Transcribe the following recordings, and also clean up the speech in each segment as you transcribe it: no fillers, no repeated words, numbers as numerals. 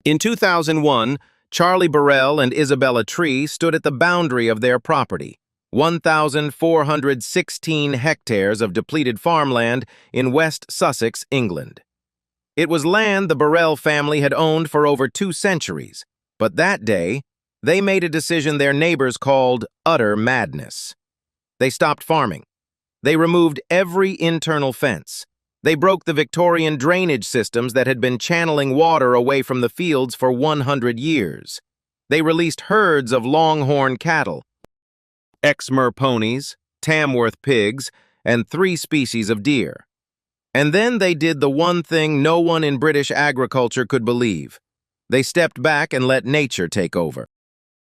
In 2001, Charlie Burrell and Isabella Tree stood at the boundary of their property, 1,416 hectares of depleted farmland in West Sussex, England. It was land the Burrell family had owned for over 2 centuries, but that day, they made a decision their neighbors called utter madness. They stopped farming. They removed every internal fence. They broke the Victorian drainage systems that had been channeling water away from the fields for 100 years. They released herds of longhorn cattle, exmur ponies, tamworth pigs, and 3 species of deer. And then they did the one thing no one in British agriculture could believe. They stepped back and let nature take over.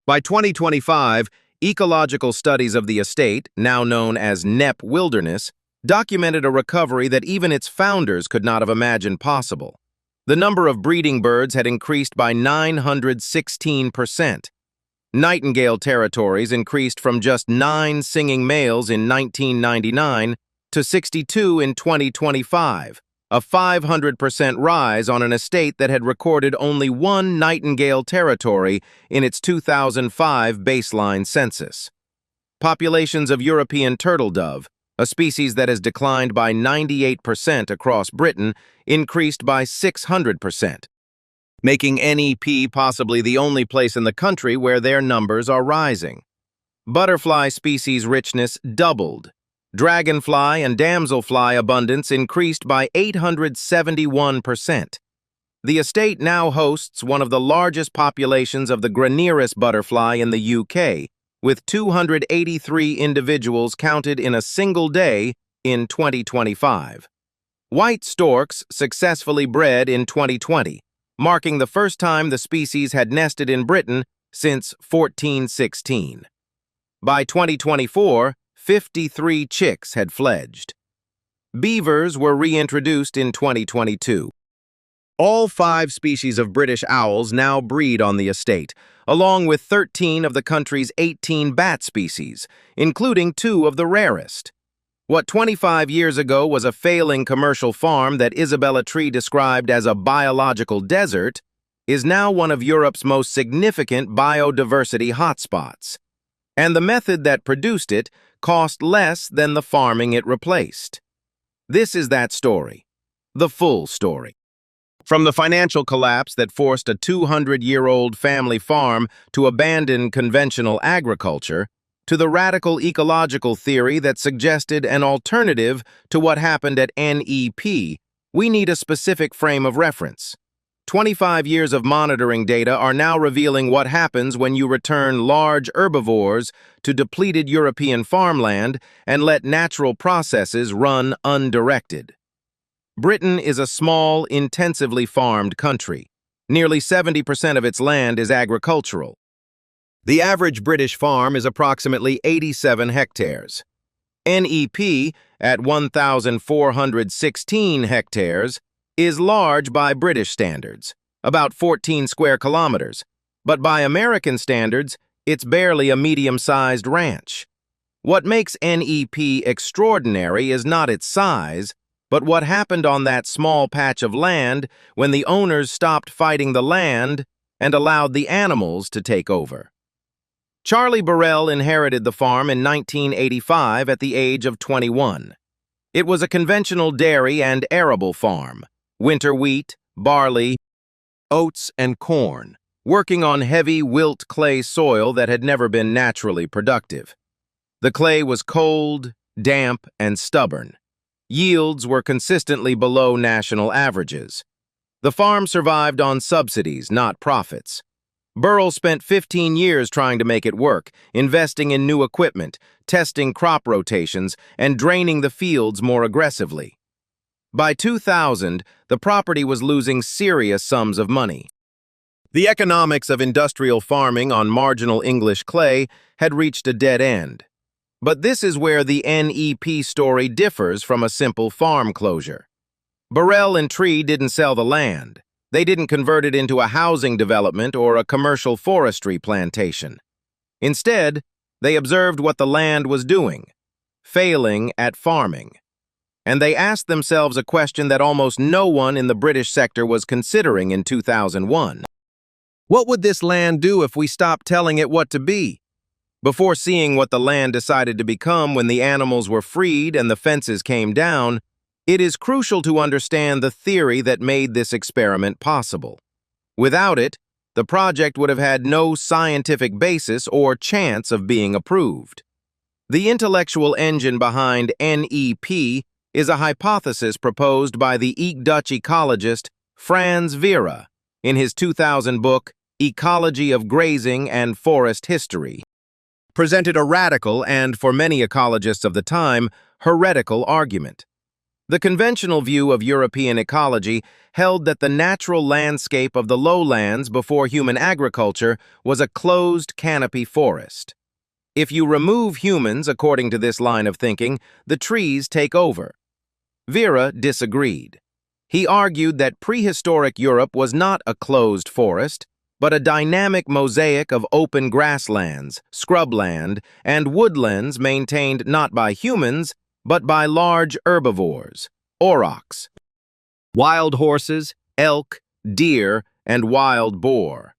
By 2025, ecological studies of the estate, now known as Knepp Wilderness, documented a recovery that even its founders could not have imagined possible. The number of breeding birds had increased by 916%. Nightingale territories increased from just 9 singing males in 1999 to 62 in 2025, a 500% rise on an estate that had recorded only 1 nightingale territory in its 2005 baseline census. Populations of European turtle dove, a species that has declined by 98% across Britain, increased by 600%, making NEP possibly the only place in the country where their numbers are rising. Butterfly species richness doubled. Dragonfly and damselfly abundance increased by 871%. The estate now hosts one of the largest populations of the Granaris butterfly in the UK, with 283 individuals counted in a single day in 2025. White storks successfully bred in 2020, marking the first time the species had nested in Britain since 1416. By 2024, 53 chicks had fledged. Beavers were reintroduced in 2022. All 5 species of British owls now breed on the estate, along with 13 of the country's 18 bat species, including 2 of the rarest. What 25 years ago was a failing commercial farm that Isabella Tree described as a biological desert is now one of Europe's most significant biodiversity hotspots. And the method that produced it cost less than the farming it replaced. This is that story, the full story. From the financial collapse that forced a 200-year-old family farm to abandon conventional agriculture, to the radical ecological theory that suggested an alternative to what happened at NEP, we need a specific frame of reference. 25 years of monitoring data are now revealing what happens when you return large herbivores to depleted European farmland and let natural processes run undirected. Britain is a small, intensively farmed country. Nearly 70% of its land is agricultural. The average British farm is approximately 87 hectares. NEP, at 1,416 hectares, is large by British standards, about 14 square kilometers, but by American standards, it's barely a medium-sized ranch. What makes NEP extraordinary is not its size, but what happened on that small patch of land when the owners stopped fighting the land and allowed the animals to take over. Charlie Burrell inherited the farm in 1985 at the age of 21. It was a conventional dairy and arable farm, winter wheat, barley, oats, and corn, working on heavy wilt clay soil that had never been naturally productive. The clay was cold, damp, and stubborn. Yields were consistently below national averages. The farm survived on subsidies, not profits. Burrell spent 15 years trying to make it work, investing in new equipment, testing crop rotations, and draining the fields more aggressively. By 2000, the property was losing serious sums of money. The economics of industrial farming on marginal English clay had reached a dead end. But this is where the NEP story differs from a simple farm closure. Burrell and Tree didn't sell the land. They didn't convert it into a housing development or a commercial forestry plantation. Instead, they observed what the land was doing, failing at farming. And they asked themselves a question that almost no one in the British sector was considering in 2001. What would this land do if we stopped telling it what to be? Before seeing what the land decided to become when the animals were freed and the fences came down, it is crucial to understand the theory that made this experiment possible. Without it, the project would have had no scientific basis or chance of being approved. The intellectual engine behind NEP is a hypothesis proposed by the Dutch ecologist Frans Vera in his 2000 book, Ecology of Grazing and Forest History. Presented a radical and, for many ecologists of the time, heretical argument. The conventional view of European ecology held that the natural landscape of the lowlands before human agriculture was a closed canopy forest. If you remove humans, according to this line of thinking, the trees take over. Vera disagreed. He argued that prehistoric Europe was not a closed forest, but a dynamic mosaic of open grasslands, scrubland, and woodlands maintained not by humans, but by large herbivores, aurochs, wild horses, elk, deer, and wild boar.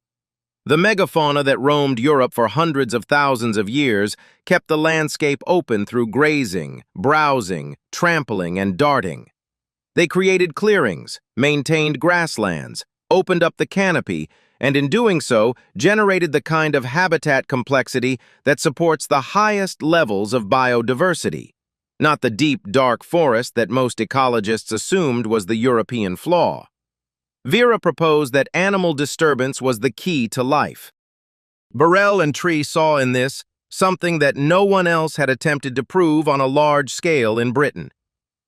The megafauna that roamed Europe for hundreds of thousands of years kept the landscape open through grazing, browsing, trampling, and darting. They created clearings, maintained grasslands, opened up the canopy, and in doing so, generated the kind of habitat complexity that supports the highest levels of biodiversity, not the deep, dark forest that most ecologists assumed was the European flaw. Vera proposed that animal disturbance was the key to life. Burrell and Tree saw in this something that no one else had attempted to prove on a large scale in Britain.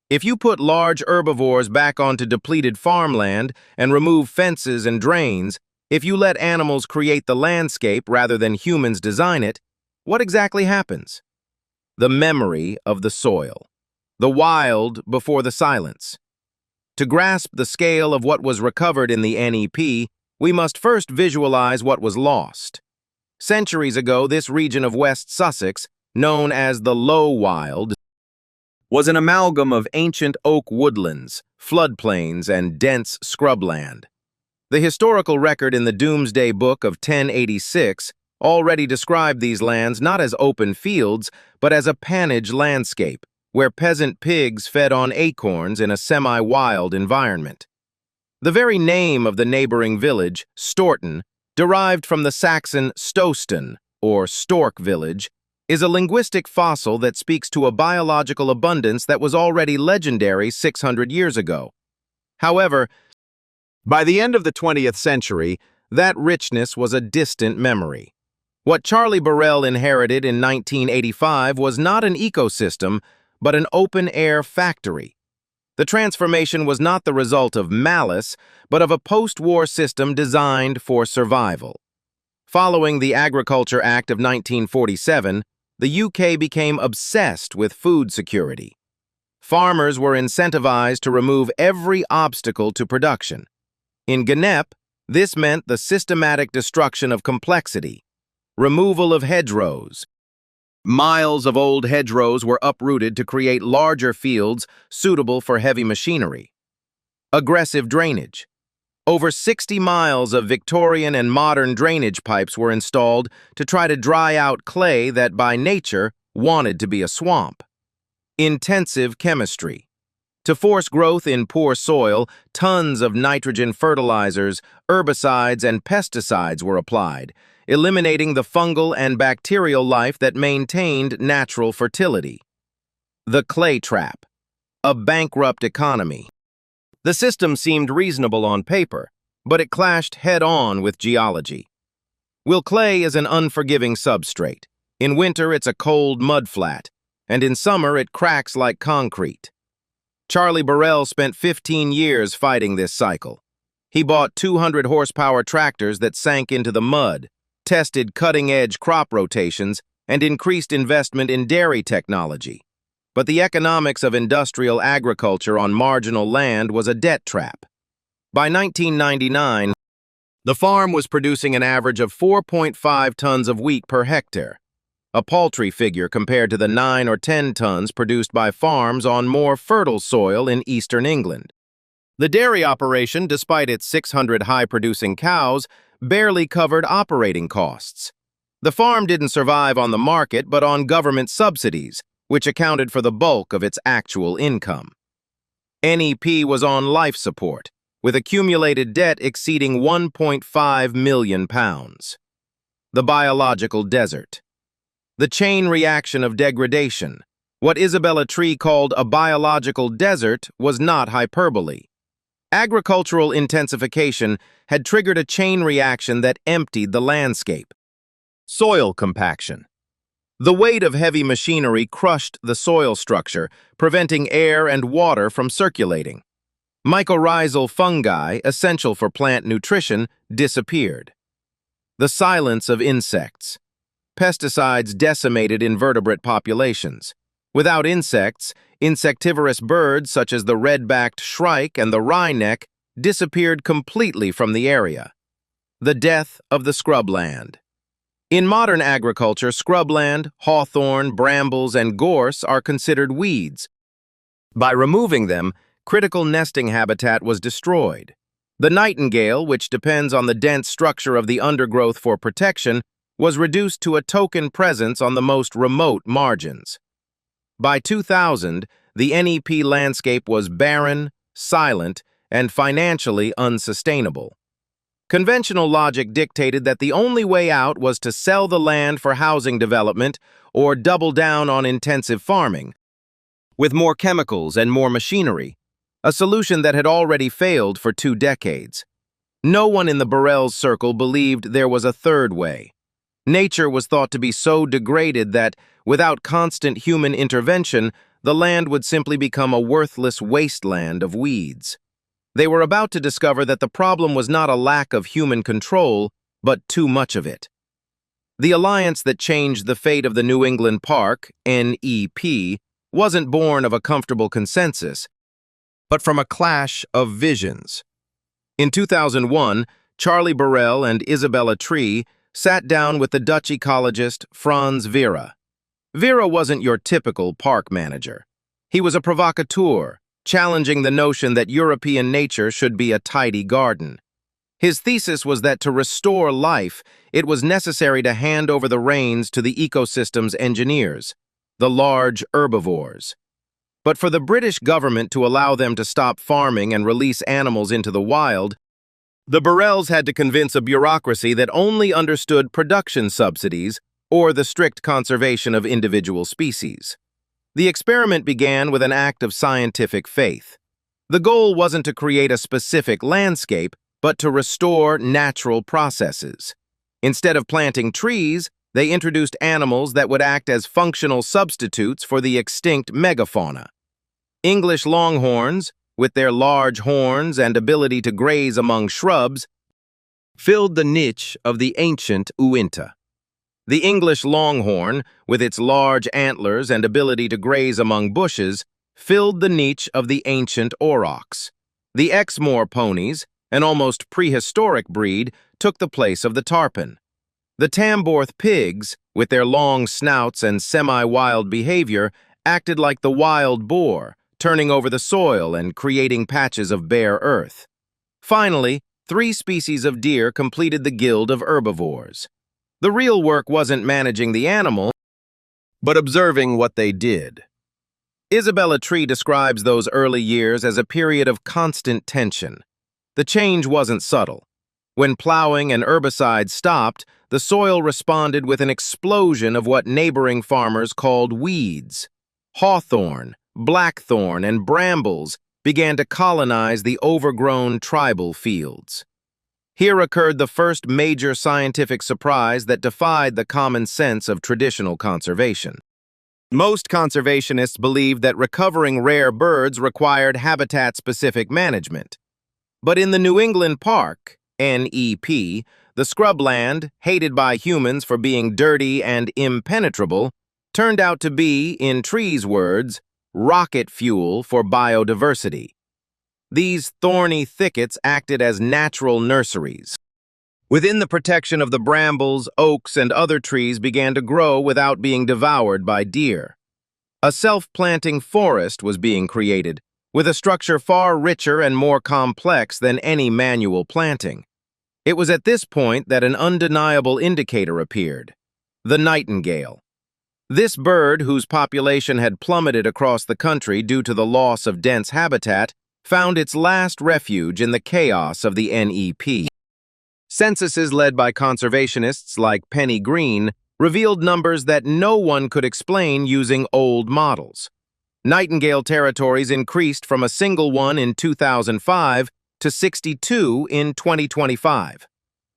If you put large herbivores back onto depleted farmland and remove fences and drains, if you let animals create the landscape rather than humans design it, what exactly happens? The memory of the soil. The wild before the silence. To grasp the scale of what was recovered in the NEP, we must first visualize what was lost. Centuries ago, this region of West Sussex, known as the Low Wild, was an amalgam of ancient oak woodlands, floodplains, and dense scrubland. The historical record in the Domesday Book of 1086 already described these lands not as open fields, but as a pannage landscape, where peasant pigs fed on acorns in a semi-wild environment. The very name of the neighboring village, Storton, derived from the Saxon Stoston, or stork village, is a linguistic fossil that speaks to a biological abundance that was already legendary 600 years ago. However, by the end of the 20th century, that richness was a distant memory. What Charlie Burrell inherited in 1985 was not an ecosystem, but an open-air factory. The transformation was not the result of malice, but of a post-war system designed for survival. Following the Agriculture Act of 1947, the UK became obsessed with food security. Farmers were incentivized to remove every obstacle to production. In Gnep, this meant the systematic destruction of complexity, removal of hedgerows. Miles of old hedgerows were uprooted to create larger fields suitable for heavy machinery. Aggressive drainage. Over 60 miles of Victorian and modern drainage pipes were installed to try to dry out clay that by nature wanted to be a swamp. Intensive chemistry. To force growth in poor soil, tons of nitrogen fertilizers, herbicides, and pesticides were applied, eliminating the fungal and bacterial life that maintained natural fertility. The clay trap. A bankrupt economy. The system seemed reasonable on paper, but it clashed head-on with geology. Clay is an unforgiving substrate. In winter, it's a cold mudflat, and in summer, it cracks like concrete. Charlie Burrell spent 15 years fighting this cycle. He bought 200 horsepower tractors that sank into the mud, tested cutting-edge crop rotations, and increased investment in dairy technology. But the economics of industrial agriculture on marginal land was a debt trap. By 1999, the farm was producing an average of 4.5 tons of wheat per hectare, a paltry figure compared to the 9 or 10 tons produced by farms on more fertile soil in eastern England. The dairy operation, despite its 600 high-producing cows, barely covered operating costs. The farm didn't survive on the market but on government subsidies, which accounted for the bulk of its actual income. NEP was on life support, with accumulated debt exceeding £1.5 million. The biological desert. The chain reaction of degradation. What Isabella Tree called a biological desert was not hyperbole. Agricultural intensification had triggered a chain reaction that emptied the landscape. Soil compaction. The weight of heavy machinery crushed the soil structure, preventing air and water from circulating. Mycorrhizal fungi, essential for plant nutrition, disappeared. The silence of insects. Pesticides decimated invertebrate populations. Without insects, insectivorous birds such as the red-backed shrike and the wryneck disappeared completely from the area. The death of the scrubland. In modern agriculture, scrubland, hawthorn, brambles, and gorse are considered weeds. By removing them, critical nesting habitat was destroyed. The nightingale, which depends on the dense structure of the undergrowth for protection, was reduced to a token presence on the most remote margins. By 2000, the NEP landscape was barren, silent, and financially unsustainable. Conventional logic dictated that the only way out was to sell the land for housing development or double down on intensive farming, with more chemicals and more machinery, a solution that had already failed for 2 decades. No one in the Burrell's circle believed there was a third way. Nature was thought to be so degraded that, without constant human intervention, the land would simply become a worthless wasteland of weeds. They were about to discover that the problem was not a lack of human control, but too much of it. The alliance that changed the fate of the New England Park, NEP, wasn't born of a comfortable consensus, but from a clash of visions. In 2001, Charlie Burrell and Isabella Tree sat down with the Dutch ecologist Frans Vera. Vera wasn't your typical park manager. He was a provocateur, challenging the notion that European nature should be a tidy garden. His thesis was that to restore life, it was necessary to hand over the reins to the ecosystem's engineers, the large herbivores. But for the British government to allow them to stop farming and release animals into the wild, the Burrells had to convince a bureaucracy that only understood production subsidies or the strict conservation of individual species. The experiment began with an act of scientific faith. The goal wasn't to create a specific landscape, but to restore natural processes. Instead of planting trees, they introduced animals that would act as functional substitutes for the extinct megafauna. English longhorns, with their large horns and ability to graze among shrubs, filled the niche of the ancient Uinta. The English longhorn, with its large antlers and ability to graze among bushes, filled the niche of the ancient aurochs. The exmur ponies, an almost prehistoric breed, took the place of the tarpon. The tamworth pigs, with their long snouts and semi-wild behavior, acted like the wild boar, turning over the soil and creating patches of bare earth. Finally, 3 species of deer completed the guild of herbivores. The real work wasn't managing the animal, but observing what they did. Isabella Tree describes those early years as a period of constant tension. The change wasn't subtle. When plowing and herbicides stopped, the soil responded with an explosion of what neighboring farmers called weeds. Hawthorn, blackthorn, and brambles began to colonize the overgrown tribal fields. Here occurred the first major scientific surprise that defied the common sense of traditional conservation. Most conservationists believed that recovering rare birds required habitat-specific management. But in the New England Park, NEP, the scrubland, hated by humans for being dirty and impenetrable, turned out to be, in Tree's words, rocket fuel for biodiversity. These thorny thickets acted as natural nurseries. Within the protection of the brambles, oaks, and other trees began to grow without being devoured by deer. A self-planting forest was being created, with a structure far richer and more complex than any manual planting. It was at this point that an undeniable indicator appeared: the nightingale. This bird, whose population had plummeted across the country due to the loss of dense habitat, found its last refuge in the chaos of the NEP. Censuses led by conservationists like Penny Green revealed numbers that no one could explain using old models. Nightingale territories increased from a single one in 2005 to 62 in 2025.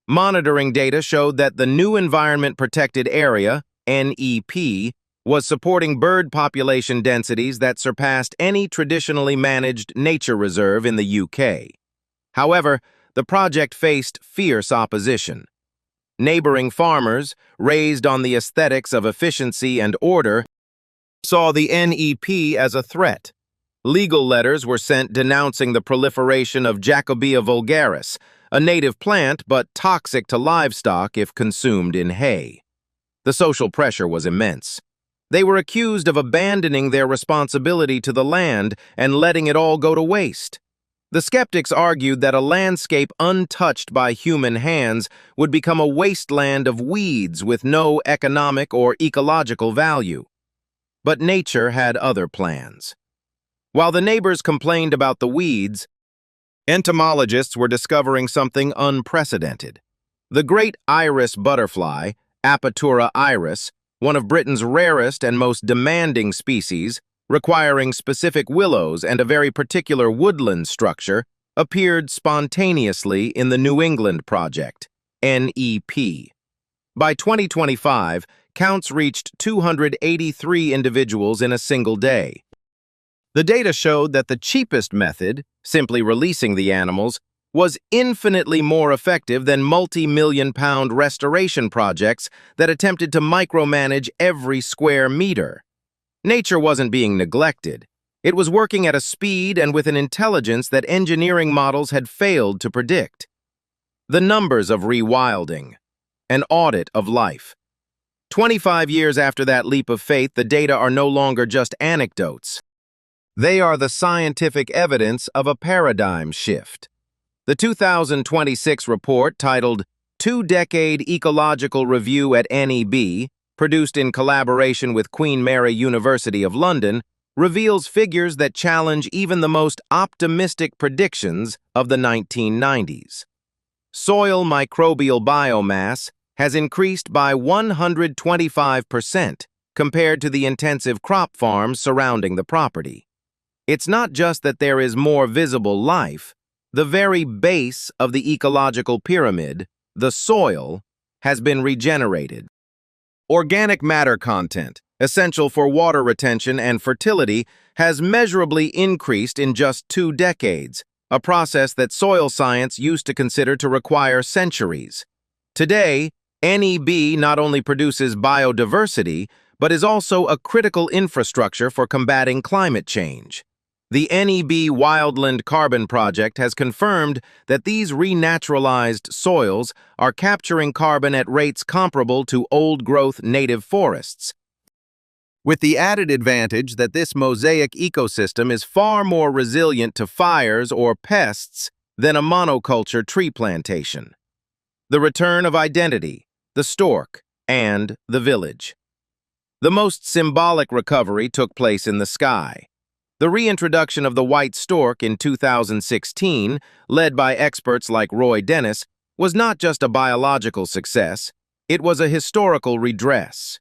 Monitoring data showed that the new Environment Protected Area, NEP, was supporting bird population densities that surpassed any traditionally managed nature reserve in the UK. However, the project faced fierce opposition. Neighboring farmers, raised on the aesthetics of efficiency and order, saw the NEP as a threat. Legal letters were sent denouncing the proliferation of Jacobea vulgaris, a native plant but toxic to livestock if consumed in hay. The social pressure was immense. They were accused of abandoning their responsibility to the land and letting it all go to waste. The skeptics argued that a landscape untouched by human hands would become a wasteland of weeds with no economic or ecological value. But nature had other plans. While the neighbors complained about the weeds, entomologists were discovering something unprecedented. The great iris butterfly, Apatura iris, one of Britain's rarest and most demanding species, requiring specific willows and a very particular woodland structure, appeared spontaneously in the New England Project, NEP. By 2025, counts reached 283 individuals in a single day. The data showed that the cheapest method, simply releasing the animals, was infinitely more effective than multi-million-pound restoration projects that attempted to micromanage every square meter. Nature wasn't being neglected. It was working at a speed and with an intelligence that engineering models had failed to predict. The numbers of rewilding. An audit of life. 25 years after that leap of faith, the data are no longer just anecdotes. They are the scientific evidence of a paradigm shift. The 2026 report, titled Two-Decade Ecological Review at NEB, produced in collaboration with Queen Mary University of London, reveals figures that challenge even the most optimistic predictions of the 1990s. Soil microbial biomass has increased by 125% compared to the intensive crop farms surrounding the property. It's not just that there is more visible life. The very base of the ecological pyramid, the soil, has been regenerated. Organic matter content, essential for water retention and fertility, has measurably increased in just 2 decades, a process that soil science used to consider to require centuries. Today, NEB not only produces biodiversity, but is also a critical infrastructure for combating climate change. The NEB Wildland Carbon Project has confirmed that these renaturalized soils are capturing carbon at rates comparable to old-growth native forests, with the added advantage that this mosaic ecosystem is far more resilient to fires or pests than a monoculture tree plantation. The return of identity, the stork, and the village. The most symbolic recovery took place in the sky. The reintroduction of the white stork in 2016, led by experts like Roy Dennis, was not just a biological success, it was a historical redress.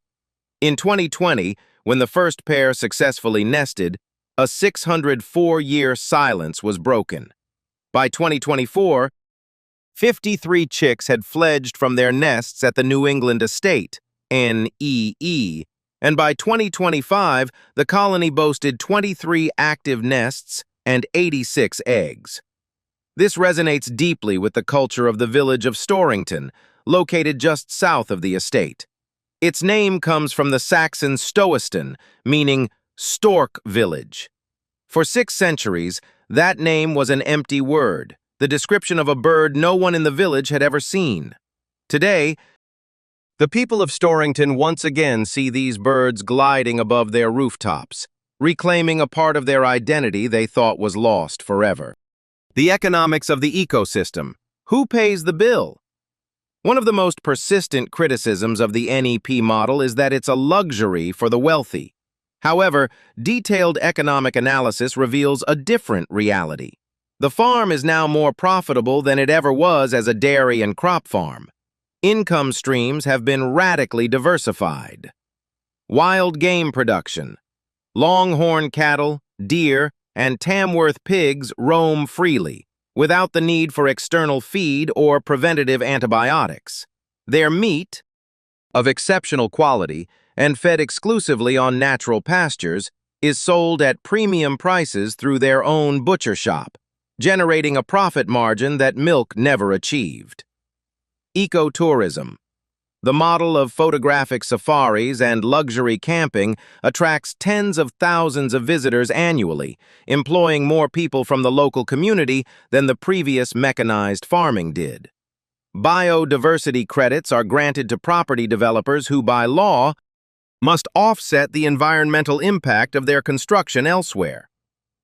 In 2020, when the first pair successfully nested, a 604-year silence was broken. By 2024, 53 chicks had fledged from their nests at the New England Estate, NEE, and by 2025, the colony boasted 23 active nests and 86 eggs. This resonates deeply with the culture of the village of Storrington, located just south of the estate. Its name comes from the Saxon Stoeston, meaning stork village. For 6 centuries, that name was an empty word, the description of a bird no one in the village had ever seen. Today, the people of Storrington once again see these birds gliding above their rooftops, reclaiming a part of their identity they thought was lost forever. The economics of the ecosystem. Who pays the bill? One of the most persistent criticisms of the NEP model is that it's a luxury for the wealthy. However, detailed economic analysis reveals a different reality. The farm is now more profitable than it ever was as a dairy and crop farm. Income streams have been radically diversified. Wild game production. Longhorn cattle, deer, and Tamworth pigs roam freely, without the need for external feed or preventative antibiotics. Their meat, of exceptional quality and fed exclusively on natural pastures, is sold at premium prices through their own butcher shop, generating a profit margin that milk never achieved. Ecotourism. The model of photographic safaris and luxury camping attracts tens of thousands of visitors annually, employing more people from the local community than the previous mechanized farming did. Biodiversity credits are granted to property developers who, by law, must offset the environmental impact of their construction elsewhere.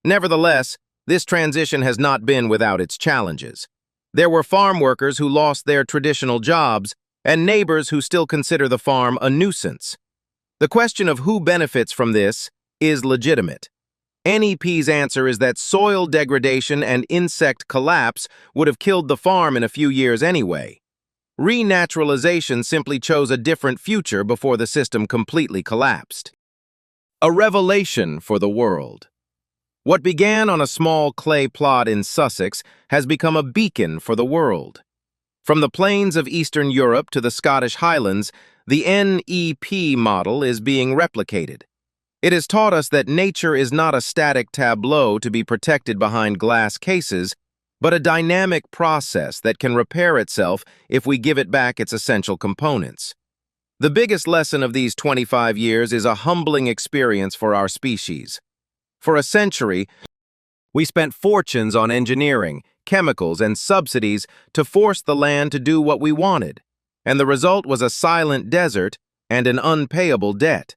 Nevertheless, this transition has not been without its challenges. There were farm workers who lost their traditional jobs and neighbors who still consider the farm a nuisance. The question of who benefits from this is legitimate. NEP's answer is that soil degradation and insect collapse would have killed the farm in a few years anyway. Renaturalization simply chose a different future before the system completely collapsed. A revelation for the world. What began on a small clay plot in Sussex has become a beacon for the world. From the plains of Eastern Europe to the Scottish Highlands, the NEP model is being replicated. It has taught us that nature is not a static tableau to be protected behind glass cases, but a dynamic process that can repair itself if we give it back its essential components. The biggest lesson of these 25 years is a humbling experience for our species. For a century, we spent fortunes on engineering, chemicals, and subsidies to force the land to do what we wanted, and the result was a silent desert and an unpayable debt.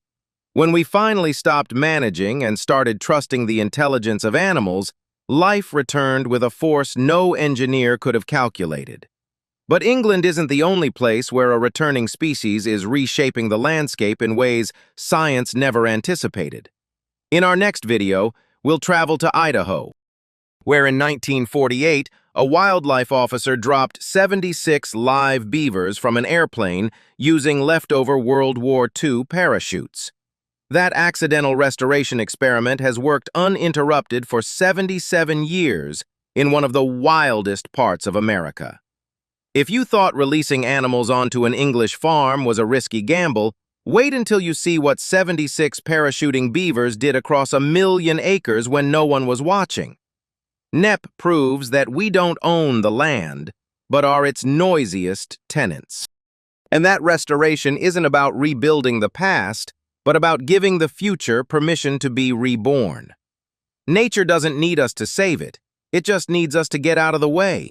When we finally stopped managing and started trusting the intelligence of animals, life returned with a force no engineer could have calculated. But England isn't the only place where a returning species is reshaping the landscape in ways science never anticipated. In our next video, we'll travel to Idaho, where in 1948, a wildlife officer dropped 76 live beavers from an airplane using leftover World War II parachutes. That accidental restoration experiment has worked uninterrupted for 77 years in one of the wildest parts of America. If you thought releasing animals onto an English farm was a risky gamble, wait until you see what 76 parachuting beavers did across 1 million acres when no one was watching. NEP proves that we don't own the land, but are its noisiest tenants. And that restoration isn't about rebuilding the past, but about giving the future permission to be reborn. Nature doesn't need us to save it, it just needs us to get out of the way.